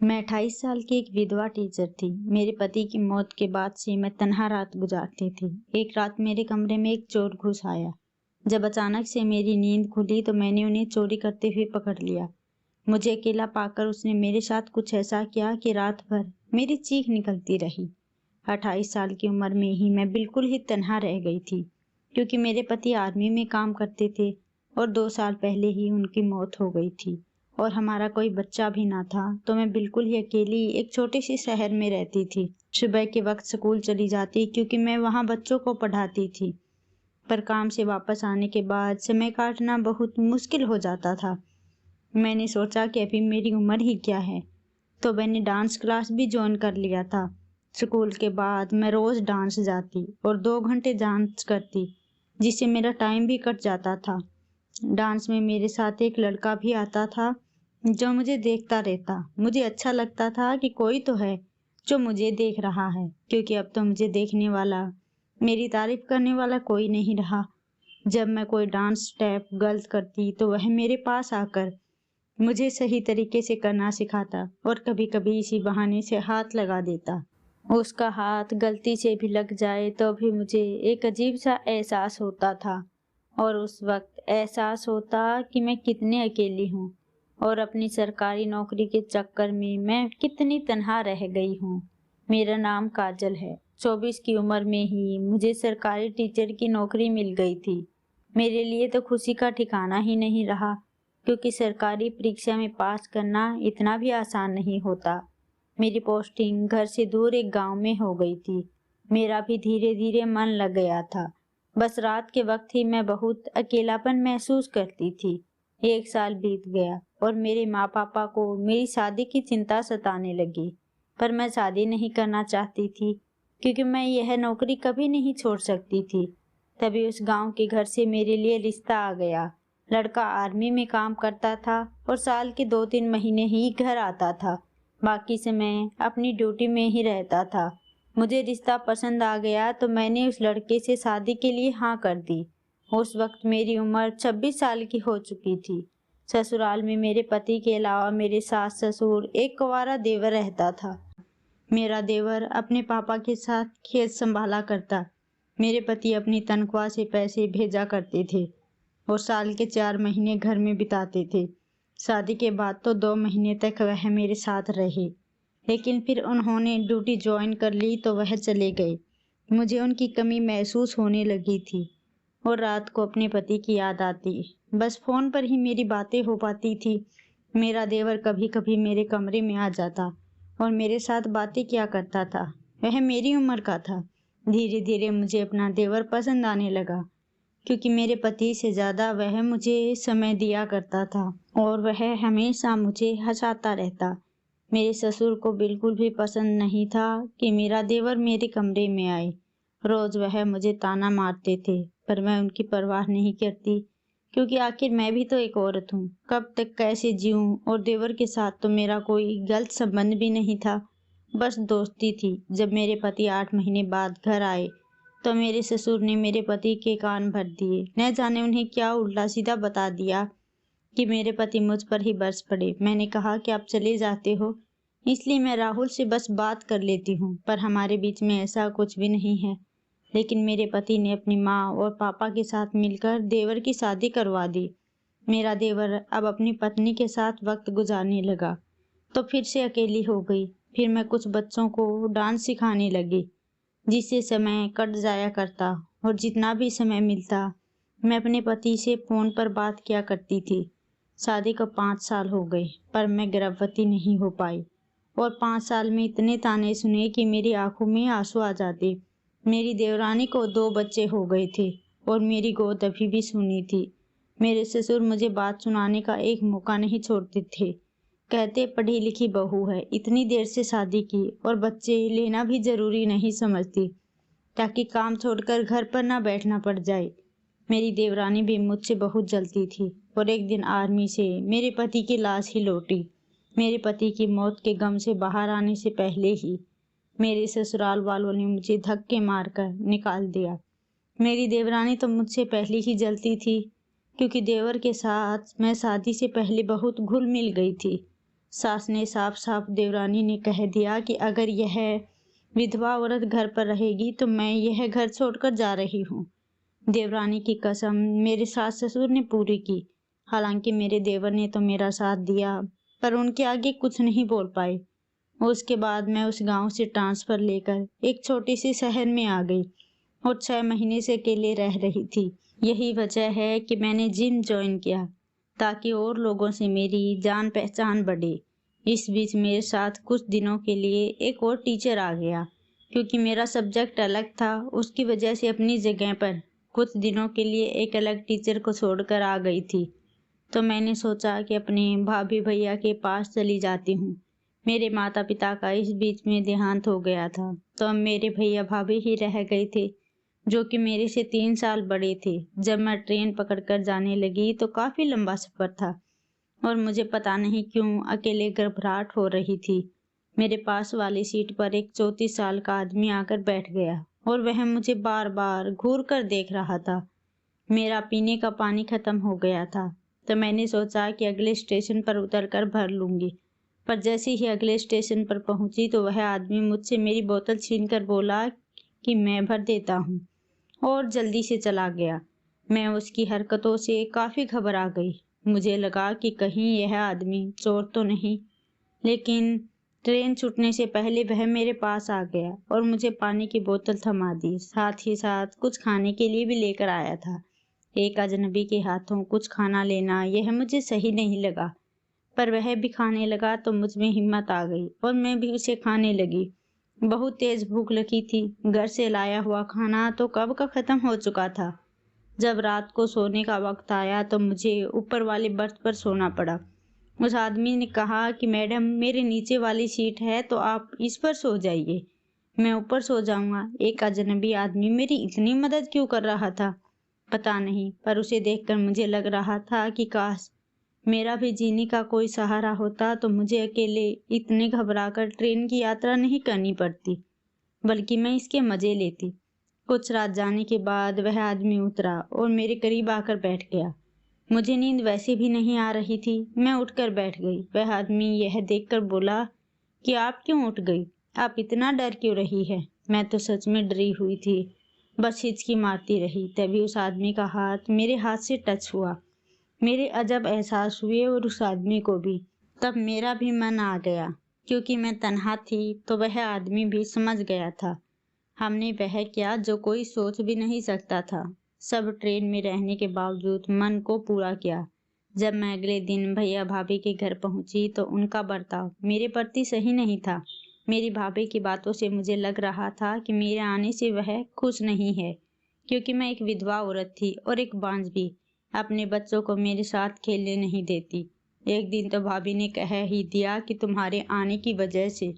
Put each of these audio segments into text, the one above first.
मैं 28 साल की एक विधवा टीचर थी। मेरे पति की मौत के बाद से मैं तन्हा रात गुजारती थी। एक रात मेरे कमरे में एक चोर घुस आया। जब अचानक से मेरी नींद खुली तो मैंने उन्हें चोरी करते हुए पकड़ लिया। मुझे अकेला पाकर उसने मेरे साथ कुछ ऐसा किया कि रात भर मेरी चीख निकलती रही। 28 साल की उम्र में ही मैं बिल्कुल ही तन्हा रह गई थी, क्योंकि मेरे पति आर्मी में काम करते थे और 2 साल पहले ही उनकी मौत हो गई थी और हमारा कोई बच्चा भी ना था। तो मैं बिल्कुल ही अकेली एक छोटे से शहर में रहती थी। सुबह के वक्त स्कूल चली जाती क्योंकि मैं वहाँ बच्चों को पढ़ाती थी, पर काम से वापस आने के बाद समय काटना बहुत मुश्किल हो जाता था। मैंने सोचा कि अभी मेरी उम्र ही क्या है, तो मैंने डांस क्लास भी ज्वाइन कर लिया था। स्कूल के बाद मैं रोज डांस जाती और 2 घंटे डांस करती, जिससे मेरा टाइम भी कट जाता था। डांस में मेरे साथ एक लड़का भी आता था जो मुझे देखता रहता। मुझे अच्छा लगता था कि कोई तो है जो मुझे देख रहा है, क्योंकि अब तो मुझे देखने वाला, मेरी तारीफ करने वाला कोई नहीं रहा। जब मैं कोई डांस स्टेप गलत करती तो वह मेरे पास आकर मुझे सही तरीके से करना सिखाता और कभी-कभी इसी बहाने से हाथ लगा देता। उसका हाथ गलती से भी लग जाए तो भी मुझे एक अजीब सा एहसास होता था और उस वक्त एहसास होता कि मैं कितनी अकेली हूँ और अपनी सरकारी नौकरी के चक्कर में मैं कितनी तन्हा रह गई हूँ। मेरा नाम काजल है। 24 की उम्र में ही मुझे सरकारी टीचर की नौकरी मिल गई थी। मेरे लिए तो खुशी का ठिकाना ही नहीं रहा, क्योंकि सरकारी परीक्षा में पास करना इतना भी आसान नहीं होता। मेरी पोस्टिंग घर से दूर एक गांव में हो गई थी। मेरा भी धीरे धीरे मन लग गया था। बस रात के वक्त ही मैं बहुत अकेलापन महसूस करती थी। 1 साल बीत गया और मेरे माँ पापा को मेरी शादी की चिंता सताने लगी, पर मैं शादी नहीं करना चाहती थी, क्योंकि मैं यह नौकरी कभी नहीं छोड़ सकती थी। तभी उस गांव के घर से मेरे लिए रिश्ता आ गया। लड़का आर्मी में काम करता था और साल के 2-3 महीने ही घर आता था, बाकी समय अपनी ड्यूटी में ही रहता था। मुझे रिश्ता पसंद आ गया तो मैंने उस लड़के से शादी के लिए हाँ कर दी। उस वक्त मेरी उम्र 26 साल की हो चुकी थी। ससुराल में मेरे पति के अलावा मेरे सास ससुर एक कुंवारा देवर रहता था। मेरा देवर अपने पापा के साथ खेत संभाला करता। मेरे पति अपनी तनख्वाह से पैसे भेजा करते थे और साल के 4 महीने घर में बिताते थे। शादी के बाद तो 2 महीने तक वह मेरे साथ रहे, लेकिन फिर उन्होंने ड्यूटी ज्वाइन कर ली तो वह चले गए। मुझे उनकी कमी महसूस होने लगी थी और रात को अपने पति की याद आती। बस फोन पर ही मेरी बातें हो पाती थी। मेरा देवर कभी कभी मेरे कमरे में आ जाता और मेरे साथ बातें किया करता था। वह मेरी उम्र का था। धीरे धीरे मुझे अपना देवर पसंद आने लगा, क्योंकि मेरे पति से ज्यादा वह मुझे समय दिया करता था और वह हमेशा मुझे हंसाता रहता। मेरे ससुर को बिल्कुल भी पसंद नहीं था कि मेरा देवर मेरे कमरे में आए। रोज वह मुझे ताना मारते थे, पर मैं उनकी परवाह नहीं करती, क्योंकि आखिर मैं भी तो एक औरत हूँ। कब तक कैसे जीऊं, और देवर के साथ तो मेरा कोई गलत संबंध भी नहीं था, बस दोस्ती थी। जब मेरे पति 8 महीने बाद घर आए तो मेरे ससुर ने मेरे पति के कान भर दिए। न जाने उन्हें क्या उल्टा सीधा बता दिया कि मेरे पति मुझ पर ही बरस पड़े। मैंने कहा कि आप चले जाते हो, इसलिए मैं राहुल से बस बात कर लेती हूँ, पर हमारे बीच में ऐसा कुछ भी नहीं है। लेकिन मेरे पति ने अपनी माँ और पापा के साथ मिलकर देवर की शादी करवा दी। मेरा देवर अब अपनी पत्नी के साथ वक्त गुजारने लगा, तो फिर से अकेली हो गई। फिर मैं कुछ बच्चों को डांस सिखाने लगी, जिससे समय कट जाया करता और जितना भी समय मिलता मैं अपने पति से फोन पर बात किया करती थी। शादी को 5 साल हो गए, पर मैं गर्भवती नहीं हो पाई और 5 साल में इतने ताने सुने कि मेरी आंखों में आंसू आ जाते। मेरी देवरानी को 2 बच्चे हो गए थे और मेरी गोद अभी भी सूनी थी। मेरे ससुर मुझे बात सुनाने का एक मौका नहीं छोड़ते थे। कहते पढ़ी लिखी बहू है, इतनी देर से शादी की और बच्चे लेना भी जरूरी नहीं समझती, ताकि काम छोड़कर घर पर ना बैठना पड़ जाए। मेरी देवरानी भी मुझसे बहुत जलती थी और एक दिन आर्मी से मेरे पति की लाश ही लौटी। मेरे पति की मौत के गम से बाहर आने से पहले ही मेरे ससुराल वालों ने मुझे धक्के मारकर निकाल दिया। मेरी देवरानी तो मुझसे पहले ही जलती थी, क्योंकि देवर के साथ मैं शादी से पहले बहुत घुल मिल गई थी। सास ने साफ साफ देवरानी ने कह दिया कि अगर यह विधवा औरत घर पर रहेगी तो मैं यह घर छोड़कर जा रही हूँ। देवरानी की कसम मेरे सास ससुर ने पूरी की। हालांकि मेरे देवर ने तो मेरा साथ दिया, पर उनके आगे कुछ नहीं बोल पाए। उसके बाद मैं उस गांव से ट्रांसफर लेकर एक छोटी सी शहर में आ गई और 6 महीने से अकेले रह रही थी। यही वजह है कि मैंने जिम ज्वाइन किया, ताकि और लोगों से मेरी जान पहचान बढ़े। इस बीच मेरे साथ कुछ दिनों के लिए एक और टीचर आ गया। क्योंकि मेरा सब्जेक्ट अलग था, उसकी वजह से अपनी जगह पर कुछ दिनों के लिए एक अलग टीचर को छोड़कर आ गई थी। तो मैंने सोचा कि अपने भाभी भैया के पास चली जाती हूँ। मेरे माता पिता का इस बीच में देहांत हो गया था, तो अब मेरे भैया भाभी ही रह गए थे, जो कि मेरे से 3 साल बड़े थे। जब मैं ट्रेन पकड़कर जाने लगी तो काफ़ी लंबा सफ़र था और मुझे पता नहीं क्यों अकेले घबराहट हो रही थी। मेरे पास वाली सीट पर एक 34 साल का आदमी आकर बैठ गया और वह मुझे बार बार घूर कर देख रहा था। मेरा पीने का पानी खत्म हो गया था, तो मैंने सोचा कि अगले स्टेशन पर उतरकर भर लूँगी। पर जैसे ही अगले स्टेशन पर पहुंची तो वह आदमी मुझसे मेरी बोतल छीनकर बोला कि मैं भर देता हूँ और जल्दी से चला गया। मैं उसकी हरकतों से काफ़ी घबरा गई। मुझे लगा कि कहीं यह आदमी चोर तो नहीं, लेकिन ट्रेन छूटने से पहले वह मेरे पास आ गया और मुझे पानी की बोतल थमा दी। साथ ही साथ कुछ खाने के लिए भी लेकर आया था। एक अजनबी के हाथों कुछ खाना लेना यह मुझे सही नहीं लगा, पर वह भी खाने लगा तो मुझ में हिम्मत आ गई और मैं भी उसे खाने लगी। बहुत तेज भूख लगी थी। घर से लाया हुआ खाना तो कब का खत्म हो चुका था। जब रात को सोने का वक्त आया तो मुझे ऊपर वाले बर्थ पर सोना पड़ा। उस आदमी ने कहा कि मैडम, मेरे नीचे वाली सीट है तो आप इस पर सो जाइए, मैं ऊपर सो जाऊंगा। एक अजनबी आदमी मेरी इतनी मदद क्यों कर रहा था पता नहीं, पर उसे देखकर मुझे लग रहा था कि काश मेरा भी जीने का कोई सहारा होता तो मुझे अकेले इतने घबराकर ट्रेन की यात्रा नहीं करनी पड़ती, बल्कि मैं इसके मजे लेती। कुछ रात जाने के बाद वह आदमी उतरा और मेरे करीब आकर बैठ गया। मुझे नींद वैसे भी नहीं आ रही थी। मैं उठकर बैठ गई। वह आदमी यह देखकर बोला कि आप क्यों उठ गई, आप इतना डर क्यों रही है। मैं तो सच में डरी हुई थी, बस हिचकी मारती रही। तभी उस आदमी का हाथ मेरे हाथ से टच हुआ। मेरे अजब एहसास हुए और उस आदमी को भी। तब मेरा भी मन आ गया। क्योंकि मैं तन्हा थी तो वह आदमी भी समझ गया था। हमने वह किया जो कोई सोच भी नहीं सकता था। सब ट्रेन में रहने के बावजूद मन को पूरा किया। जब मैं अगले दिन भैया भाभी के घर पहुंची तो उनका बर्ताव मेरे प्रति सही नहीं था। मेरी भाभी की बातों से मुझे लग रहा था कि मेरे आने से वह खुश नहीं है, क्योंकि मैं एक विधवा औरत थी और एक बांझ भी अपने बच्चों को मेरे साथ खेलने नहीं देती। एक दिन तो भाभी ने कह ही दिया कि तुम्हारे आने की वजह से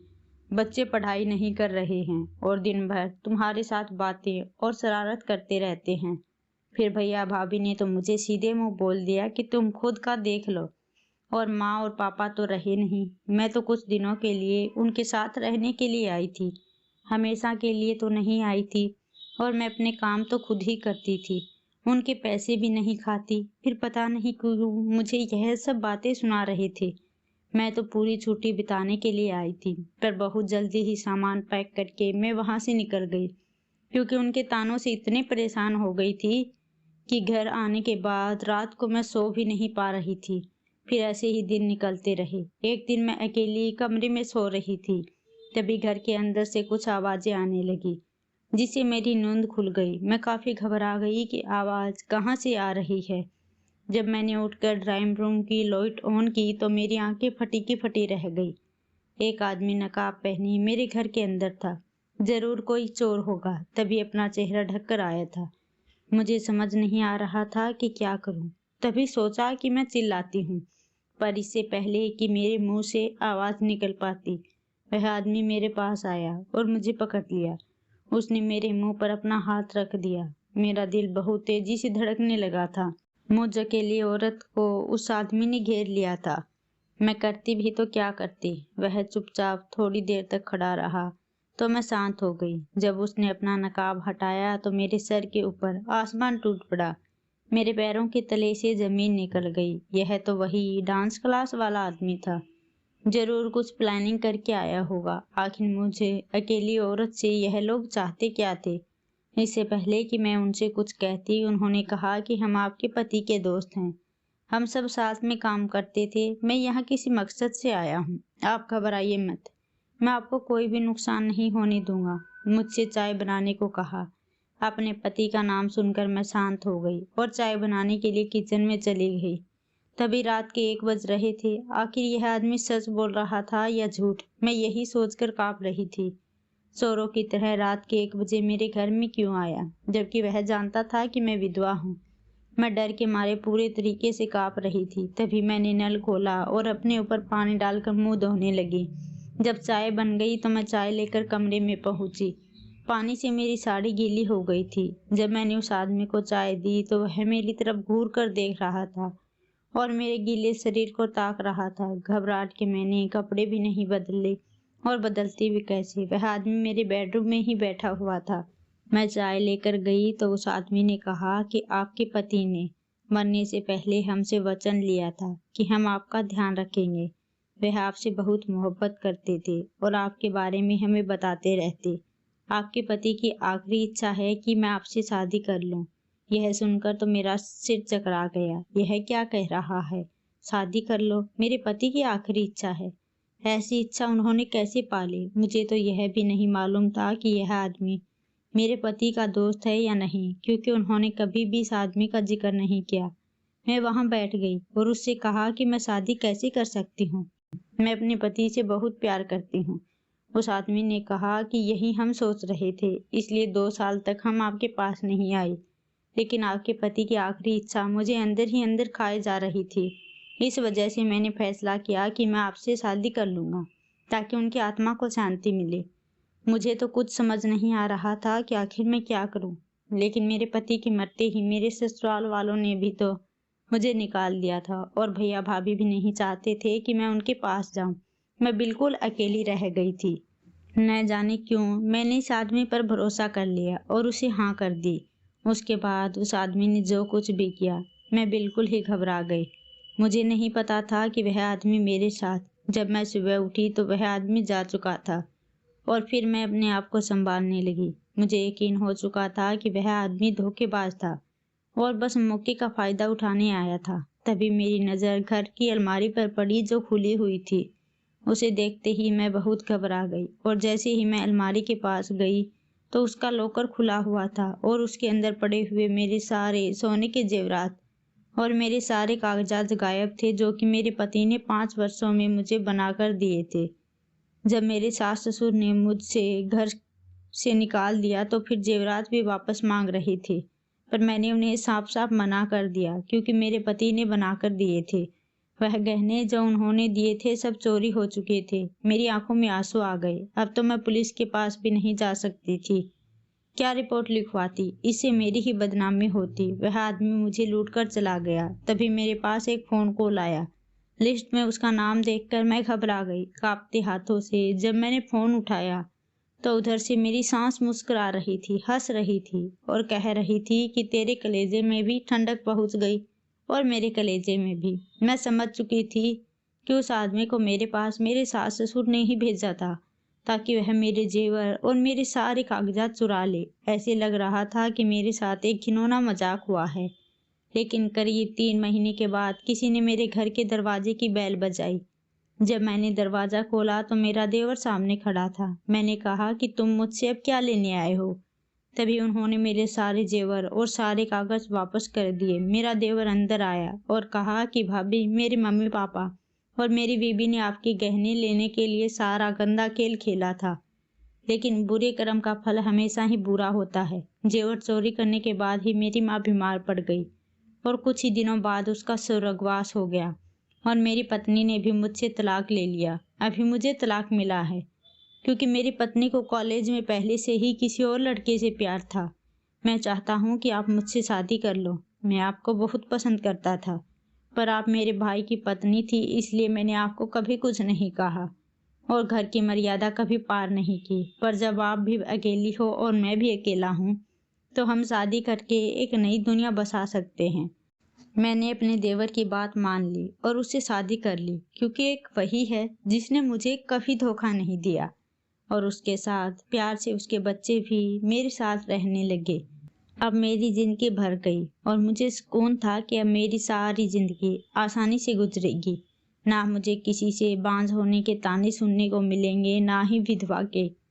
बच्चे पढ़ाई नहीं कर रहे हैं और दिन भर तुम्हारे साथ बातें और शरारत करते रहते हैं। फिर भैया भाभी ने तो मुझे सीधे मुंह बोल दिया कि तुम खुद का देख लो। और माँ और पापा तो रहे नहीं, मैं तो कुछ दिनों के लिए उनके साथ रहने के लिए आई थी, हमेशा के लिए तो नहीं आई थी। और मैं अपने काम तो खुद ही करती थी, उनके पैसे भी नहीं खाती। फिर पता नहीं क्यों मुझे यह सब बातें सुना रहे थे। मैं तो पूरी छुट्टी बिताने के लिए आई थी, पर बहुत जल्दी ही सामान पैक करके मैं वहां से निकल गई, क्योंकि उनके तानों से इतने परेशान हो गई थी कि घर आने के बाद रात को मैं सो भी नहीं पा रही थी। फिर ऐसे ही दिन निकलते रहे। एक दिन मैं अकेली कमरे में सो रही थी, तभी घर के अंदर से कुछ आवाजें आने लगी, जिससे मेरी नींद खुल गई। मैं काफ़ी घबरा गई कि आवाज़ कहाँ से आ रही है। जब मैंने उठकर ड्राइंग रूम की लाइट ऑन की तो मेरी आंखें फटी की फटी रह गई। एक आदमी नकाब पहने मेरे घर के अंदर था। जरूर कोई चोर होगा, तभी अपना चेहरा ढककर आया था। मुझे समझ नहीं आ रहा था कि क्या करूं। तभी सोचा कि मैं चिल्लाती हूँ, पर इससे पहले कि मेरे मुंह से आवाज़ निकल पाती, वह आदमी मेरे पास आया और मुझे पकड़ लिया। उसने मेरे मुंह पर अपना हाथ रख दिया। मेरा दिल बहुत तेजी से धड़कने लगा था। मुझ अकेली औरत को उस आदमी ने घेर लिया था। मैं करती भी तो क्या करती। वह चुपचाप थोड़ी देर तक खड़ा रहा तो मैं शांत हो गई। जब उसने अपना नकाब हटाया तो मेरे सर के ऊपर आसमान टूट पड़ा। मेरे पैरों के तले से जमीन निकल गई। यह तो वही डांस क्लास वाला आदमी था। जरूर कुछ प्लानिंग करके आया होगा। आखिर मुझे अकेली औरत से यह लोग चाहते क्या थे? इससे पहले कि मैं उनसे कुछ कहती, उन्होंने कहा कि हम आपके पति के दोस्त हैं। हम सब साथ में काम करते थे। मैं यहाँ किसी मकसद से आया हूँ। आप घबराइए मत। मैं आपको कोई भी नुकसान नहीं होने दूंगा। मुझसे चाय बनाने को कहा। अपने पति का नाम सुनकर मैं शांत हो गई और चाय बनाने के लिए किचन में चली गई। तभी रात के 1 बज रहे थे। आखिर यह आदमी सच बोल रहा था या झूठ? मैं यही सोचकर कांप रही थी। चोरों की तरह रात के 1 बजे मेरे घर में क्यों आया, जबकि वह जानता था कि मैं विधवा हूँ। मैं डर के मारे पूरे तरीके से कांप रही थी। तभी मैंने नल खोला और अपने ऊपर पानी डालकर मुंह धोने लगी। जब चाय बन गई तो मैं चाय लेकर कमरे में पहुंची। पानी से मेरी साड़ी गीली हो गई थी। जब मैंने उस आदमी को चाय दी तो वह मेरी तरफ घूर कर देख रहा था और मेरे गीले शरीर को ताक रहा था। घबराहट के मैंने कपड़े भी नहीं बदले, और बदलती भी कैसे? वह आदमी मेरे बेडरूम में ही बैठा हुआ था। मैं चाय लेकर गई तो उस आदमी ने कहा कि आपके पति ने मरने से पहले हमसे वचन लिया था कि हम आपका ध्यान रखेंगे। वह आपसे बहुत मोहब्बत करते थे और आपके बारे में हमें बताते रहते। आपके पति की आखिरी इच्छा है कि मैं आपसे शादी कर लूं। यह सुनकर तो मेरा सिर चकरा गया। यह क्या कह रहा है? शादी कर लो? मेरे पति की आखिरी इच्छा है? ऐसी इच्छा उन्होंने कैसे पाली? मुझे तो यह भी नहीं मालूम था कि यह आदमी मेरे पति का दोस्त है या नहीं, क्योंकि उन्होंने कभी भी इस आदमी का जिक्र नहीं किया। मैं वहां बैठ गई और उससे कहा कि मैं शादी कैसे कर सकती हूँ? मैं अपने पति से बहुत प्यार करती हूँ। उस आदमी ने कहा कि यही हम सोच रहे थे, इसलिए 2 साल तक हम आपके पास नहीं आए। लेकिन आपके पति की आखिरी इच्छा मुझे अंदर ही अंदर खाए जा रही थी। इस वजह से मैंने फैसला किया कि मैं आपसे शादी कर लूंगा, ताकि उनकी आत्मा को शांति मिले। मुझे तो कुछ समझ नहीं आ रहा था कि आखिर मैं क्या करूं। लेकिन मेरे पति के मरते ही मेरे ससुराल वालों ने भी तो मुझे निकाल दिया था, और भैया भाभी भी नहीं चाहते थे कि मैं उनके पास जाऊं। मैं बिल्कुल अकेली रह गई थी। न जाने क्यों मैंने इस आदमी पर भरोसा कर लिया और उसे हाँ कर दी। उसके बाद उस आदमी ने जो कुछ भी किया, मैं बिल्कुल ही घबरा गई। मुझे नहीं पता था कि वह आदमी मेरे साथ। जब मैं सुबह उठी तो वह आदमी जा चुका था, और फिर मैं अपने आप को संभालने लगी। मुझे यकीन हो चुका था कि वह आदमी धोखेबाज था और बस मौके का फायदा उठाने आया था। तभी मेरी नज़र घर की अलमारी पर पड़ी, जो खुली हुई थी। उसे देखते ही मैं बहुत घबरा गई, और जैसे ही मैं अलमारी के पास गई तो उसका लॉकर खुला हुआ था और उसके अंदर पड़े हुए मेरे सारे सोने के जेवरात और मेरे सारे कागजात गायब थे, जो कि मेरे पति ने 5 वर्षों में मुझे बनाकर दिए थे। जब मेरे सास ससुर ने मुझसे घर से निकाल दिया तो फिर जेवरात भी वापस मांग रहे थे, पर मैंने उन्हें साफ साफ मना कर दिया, क्योंकि मेरे पति ने बनाकर दिए थे। वह गहने जो उन्होंने दिए थे सब चोरी हो चुके थे। मेरी आंखों में आंसू आ गए। अब तो मैं पुलिस के पास भी नहीं जा सकती थी। क्या रिपोर्ट लिखवाती? इससे मेरी ही बदनामी होती। वह आदमी मुझे लूट कर चला गया। तभी मेरे पास एक फोन कॉल आया। लिस्ट में उसका नाम देखकर मैं घबरा गई, कांपते हाथों से। जब मैंने फोन उठाया तो उधर से मेरी सांस मुस्कुरा रही थी, हंस रही थी और कह रही थी कि तेरे कलेजे में भी ठंडक पहुंच गई और मेरे कलेजे में भी। मैं समझ चुकी थी कि उस आदमी को मेरे पास मेरे सास ससुर ने ही भेजा था, ताकि वह मेरे जेवर और मेरे सारे कागजात चुरा ले। ऐसे लग रहा था कि मेरे साथ एक घिनौना मजाक हुआ है। लेकिन करीब 3 महीने के बाद किसी ने मेरे घर के दरवाजे की बेल बजाई। जब मैंने दरवाजा खोला तो मेरा देवर सामने खड़ा था। मैंने कहा कि तुम मुझसे अब क्या लेने आए हो? तभी उन्होंने मेरे सारे जेवर और सारे कागज वापस कर दिए। मेरा देवर अंदर आया और कहा कि भाभी, मेरे मम्मी पापा और मेरी बीबी ने आपके गहने लेने के लिए सारा गंदा खेल खेला था, लेकिन बुरे कर्म का फल हमेशा ही बुरा होता है। जेवर चोरी करने के बाद ही मेरी माँ बीमार पड़ गई और कुछ ही दिनों बाद उसका स्वर्गवास हो गया, और मेरी पत्नी ने भी मुझसे तलाक ले लिया। अभी मुझे तलाक मिला है, क्योंकि मेरी पत्नी को कॉलेज में पहले से ही किसी और लड़के से प्यार था। मैं चाहता हूँ कि आप मुझसे शादी कर लो। मैं आपको बहुत पसंद करता था, पर आप मेरे भाई की पत्नी थी, इसलिए मैंने आपको कभी कुछ नहीं कहा और घर की मर्यादा कभी पार नहीं की। पर जब आप भी अकेली हो और मैं भी अकेला हूँ, तो हम शादी करके एक नई दुनिया बसा सकते हैं। मैंने अपने देवर की बात मान ली और उससे शादी कर ली, क्योंकि एक वही है जिसने मुझे कभी धोखा नहीं दिया। और उसके साथ प्यार से उसके बच्चे भी मेरे साथ रहने लगे। अब मेरी जिंदगी भर गई और मुझे सुकून था कि अब मेरी सारी जिंदगी आसानी से गुजरेगी। ना मुझे किसी से बांझ होने के ताने सुनने को मिलेंगे, ना ही विधवा के।